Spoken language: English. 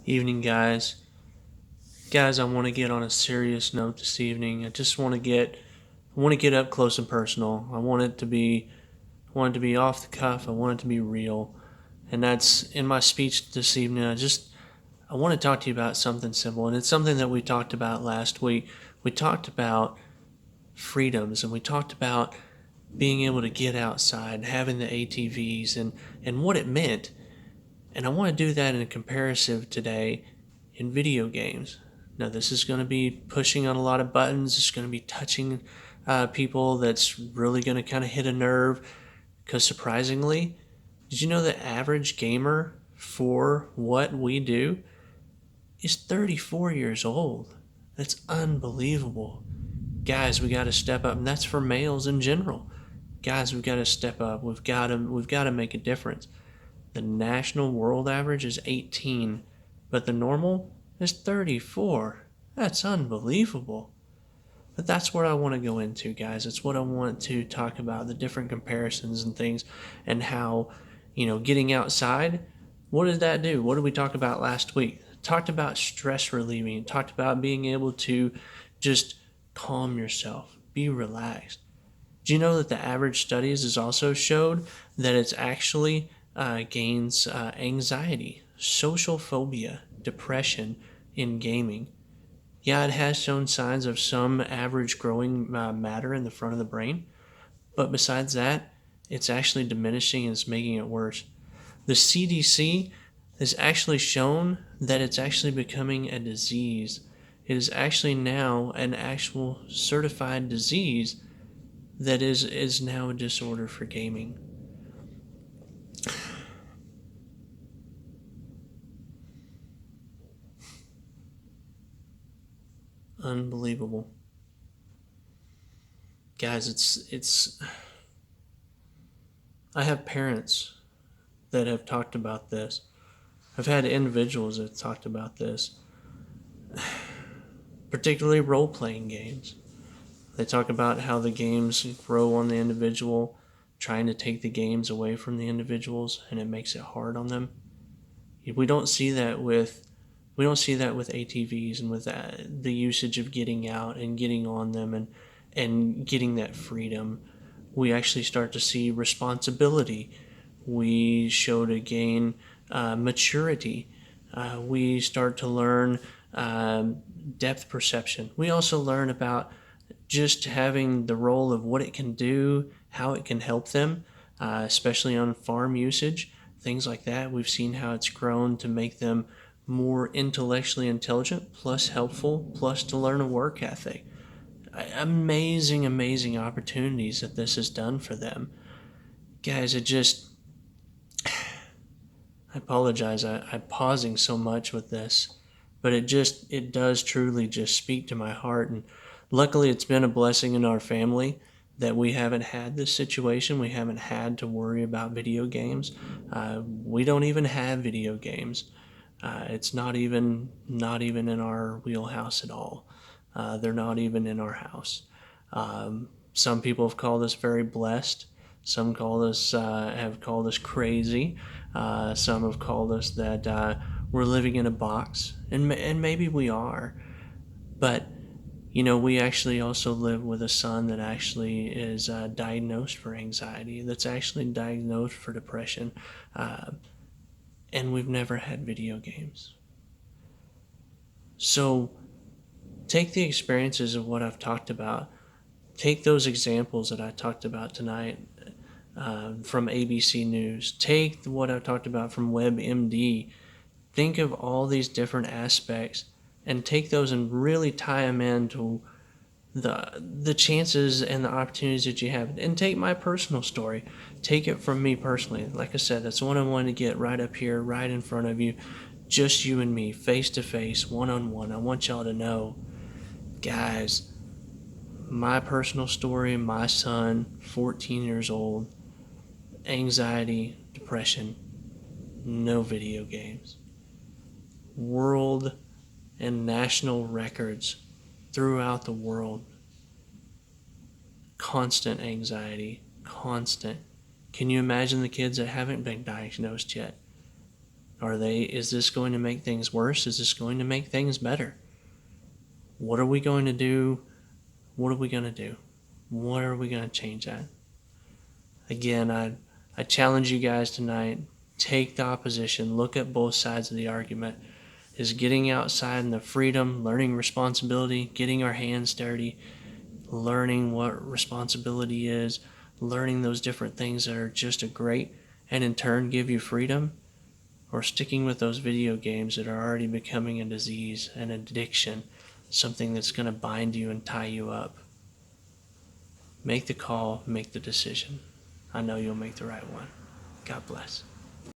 Evening, guys. Guys, I want to get on a serious note this evening. I want to get up close and personal. I want it to be off the cuff. I want it to be real. And that's in my speech this evening. I want to talk to you about something simple, and it's something that we talked about last week. We talked about freedoms, and we talked about being able to get outside, having the ATVs, and what it meant. And I want to do that in a comparison today in video games. Now, this is going to be pushing on a lot of buttons. It's going to be touching people. That's really going to kind of hit a nerve. Because surprisingly, did you know the average gamer for what we do is 34 years old? That's unbelievable. Guys, we got to step up, and that's for males in general. Guys, we've got to step up. We've got to make a difference. The national world average is 18, but the normal is 34. That's unbelievable. But that's what I want to go into, guys. It's what I want to talk about, the different comparisons and things, and how, getting outside, what did that do? What did we talk about last week? Talked about stress relieving, talked about being able to just calm yourself, be relaxed. Do you know that the average studies has also showed that it's actually gains anxiety, social phobia, depression in gaming? Yeah, it has shown signs of some average growing matter in the front of the brain, but besides that, it's actually diminishing and it's making it worse. The CDC has actually shown that it's actually becoming a disease. It is actually now an actual certified disease that is now a disorder for gaming. Unbelievable. Guys, it's I have parents that have talked about this. I've had individuals that have talked about this, particularly role playing games. They talk about how the games grow on the individual, trying to take the games away from the individuals, and it makes it hard on them. We don't see that with we don't see that with ATVs and with the usage of getting out and getting on them and getting that freedom. We actually start to see responsibility. We show to gain maturity. We start to learn depth perception. We also learn about just having the role of what it can do, how it can help them, especially on farm usage, things like that. We've seen how it's grown to make them more intellectually intelligent, plus helpful, plus to learn a work ethic. Amazing, amazing opportunities that this has done for them. Guys, I apologize. I'm pausing so much with this, but it does truly just speak to my heart. And luckily, it's been a blessing in our family that we haven't had this situation. We haven't had to worry about video games. We don't even have video games. It's not even in our wheelhouse at all. They're not even in our house. Some people have called us very blessed. Some have called us crazy. Some have called us that we're living in a box, and maybe we are. But we actually also live with a son that actually is diagnosed for anxiety. That's actually diagnosed for depression, and we've never had video games. So take the experiences of what I've talked about. Take those examples that I talked about tonight from ABC News. Take what I talked about from WebMD. Think of all these different aspects and take those and really tie them into the chances and the opportunities that you have. And take my personal story. Take it from me personally. Like I said, that's what I wanted to get right up here, right in front of you. Just you and me, face to face, one on one. I want y'all to know, guys, my personal story, my son, 14 years old, anxiety, depression, no video games. World and national records throughout the world. Constant anxiety, constant. Can you imagine the kids that haven't been diagnosed yet? Is this going to make things worse? Is this going to make things better? What are we going to do? What are we going to do? What are we going to change at? Again, I challenge you guys tonight. Take the opposition. Look at both sides of the argument. Is getting outside in the freedom, learning responsibility, getting our hands dirty, learning what responsibility is, learning those different things that are just a great and in turn give you freedom, or sticking with those video games that are already becoming a disease, an addiction, something that's going to bind you and tie you up. Make the call, make the decision. I know you'll make the right one. God bless.